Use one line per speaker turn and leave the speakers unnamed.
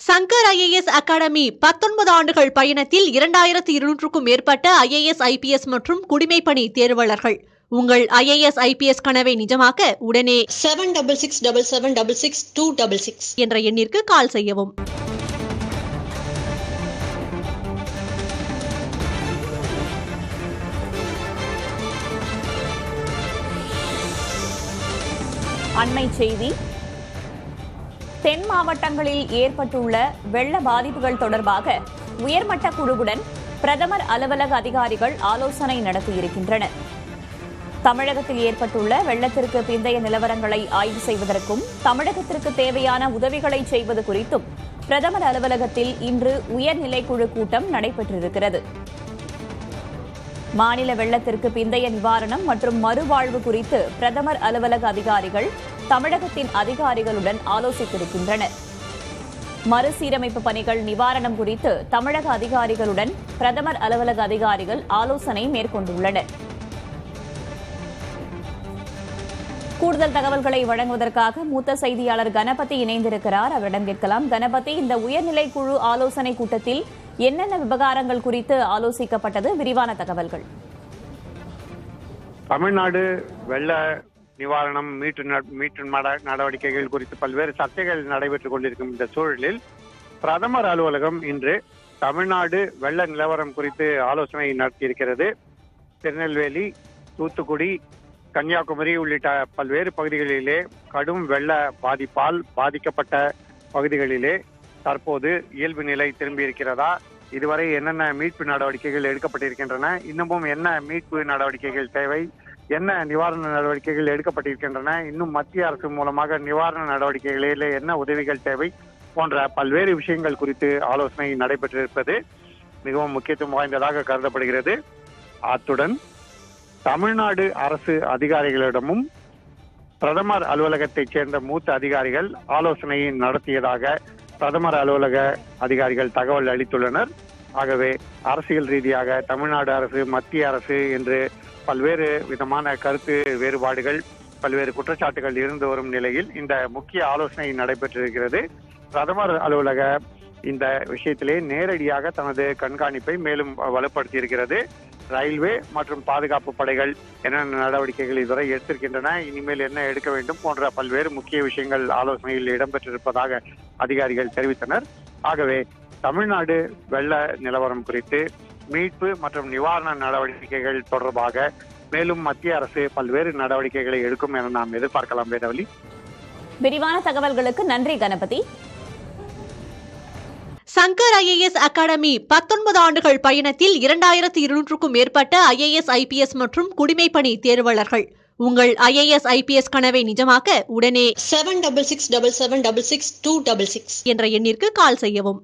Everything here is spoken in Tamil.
சங்கர் IAS அகாடமி 19 ஆண்டுகள் பயணத்தில் 2200க்கும் மேற்பட்ட IAS IPS மற்றும் குடிமைப்பணி தேர்வாளர்கள். உங்கள் IAS IPS கனவை நிஜமாக்க உடனே
7667766266
என்ற எண்ணிற்கு கால் செய்யவும்.
அண்மை செய்தி. தென் மாவட்டங்களில் ஏற்பட்டுள்ள வெள்ள பாதிப்புகள் தொடர்பாக உயர்மட்ட குழுவுடன் பிரதமர் அலுவலக அதிகாரிகள் ஆலோசனை நடத்தியிருக்கின்றனர். தமிழகத்தில் ஏற்பட்டுள்ள வெள்ளத்திற்கு பிந்தைய நிலவரங்களை ஆய்வு செய்வதற்கும் தமிழகத்திற்கு தேவையான உதவிகளை செய்வது குறித்தும் பிரதமர் அலுவலகத்தில் இன்று உயர்நிலைக்குழு கூட்டம் நடைபெற்றிருக்கிறது. மாநில வெள்ளத்திற்கு பிந்தைய நிவாரணம் மற்றும் மறுவாழ்வு குறித்து பிரதமர் அலுவலக அதிகாரிகள் தமிழகத்தின் அதிகாரிகளுடன் ஆலோசித்திருக்கின்றனர். மறுசீரமைப்பு பணிகள், நிவாரணம் குறித்து தமிழக அதிகாரிகளுடன் பிரதமர் அலுவலக அதிகாரிகள் ஆலோசனை மேற்கொண்டுள்ளனர். கூடுதல் தகவல்களை வழங்குவதற்காக மூத்த செய்தியாளர் கணபதி இணைந்திருக்கிறார். அவரிடம் கேட்கலாம். கணபதி, இந்த உயர்நிலை குழு ஆலோசனை கூட்டத்தில் என்னென்ன விவகாரங்கள் குறித்து ஆலோசிக்கப்பட்டது? விரிவான தகவல்கள்.
தமிழ்நாடு வெள்ள நிவாரணம், மீட்பு நடவடிக்கைகள் குறித்து பல்வேறு சர்ச்சைகள் நடைபெற்றுக் கொண்டிருக்கும் இந்த சூழலில் பிரதமர் அலுவலகம் இன்று தமிழ்நாடு வெள்ள நிலவரம் குறித்து ஆலோசனை நடத்தியிருக்கிறது. திருநெல்வேலி, தூத்துக்குடி, கன்னியாகுமரி உள்ளிட்ட பல்வேறு பகுதிகளிலே கடும் வெள்ள பாதிப்பால் பாதிக்கப்பட்ட பகுதிகளிலே தற்போது இயல்பு நிலை திரும்பியிருக்கிறதா, இதுவரை என்னென்ன மீட்பு நடவடிக்கைகள் எடுக்கப்பட்டிருக்கின்றன, இன்னமும் என்ன மீட்பு நடவடிக்கைகள் தேவை, என்ன நிவாரண நடவடிக்கைகள் எடுக்கப்பட்டிருக்கின்றன, இன்னும் மத்திய அரசு மூலமாக நிவாரண நடவடிக்கைகளில் என்ன உதவிகள் தேவை போன்ற பல்வேறு விஷயங்கள் குறித்து ஆலோசனை நடைபெற்றிருப்பது மிகவும் முக்கியத்துவம் வாய்ந்ததாக கருதப்படுகிறது. அத்துடன் தமிழ்நாடு அரசு அதிகாரிகளிடமும் பிரதமர் அலுவலகத்தைச் சேர்ந்த மூத்த அதிகாரிகள் ஆலோசனையை நடத்தியதாக பிரதமர் அலுவலக அதிகாரிகள் தகவல் அளித்துள்ளனர். ஆகவே அரசியல் ரீதியாக தமிழ்நாடு அரசு, மத்திய அரசு என்று பல்வேறு விதமான கருத்து வேறுபாடுகள், பல்வேறு குற்றச்சாட்டுகள் இருந்து வரும் நிலையில் இந்த முக்கிய ஆலோசனை நடைபெற்றிருக்கிறது. பிரதமர் அலுவலக இந்த விஷயத்திலே நேரடியாக தனது கண்காணிப்பை மேலும் வலுப்படுத்தியிருக்கிறது. ரயில்வே மற்றும் பாதுகாப்பு படைகள் என்னென்ன நடவடிக்கைகள் இதுவரை எடுத்திருக்கின்றன, இனிமேல் என்ன எடுக்க வேண்டும் போன்ற பல்வேறு முக்கிய விஷயங்கள் ஆலோசனையில் இடம்பெற்றிருப்பதாக அதிகாரிகள் தெரிவித்தனர். ஆகவே தமிழ்நாடு வெள்ள நிலவரம் குறித்து, மீட்பு மற்றும் நிவாரண நடவடிக்கைகள் தொடர்பாக மேலும் மத்திய அரசு பல்வேறு நடவடிக்கைகளை எடுக்கும் என நாம் எதிர்பார்க்கலாம். வேதவலி,
விரிவான தகவல்களுக்கு நன்றி கணபதி.
சங்கர் IAS அகாடமி 19 ஆண்டுகள் பயணத்தில் 2200க்கும் மேற்பட்ட IAS IPS மற்றும் குடிமைப்பணி தேர்வாளர்கள். உங்கள் IAS IPS கனவை நிஜமாக்க உடனே
7667766266
என்ற எண்ணிற்கு கால் செய்யவும்.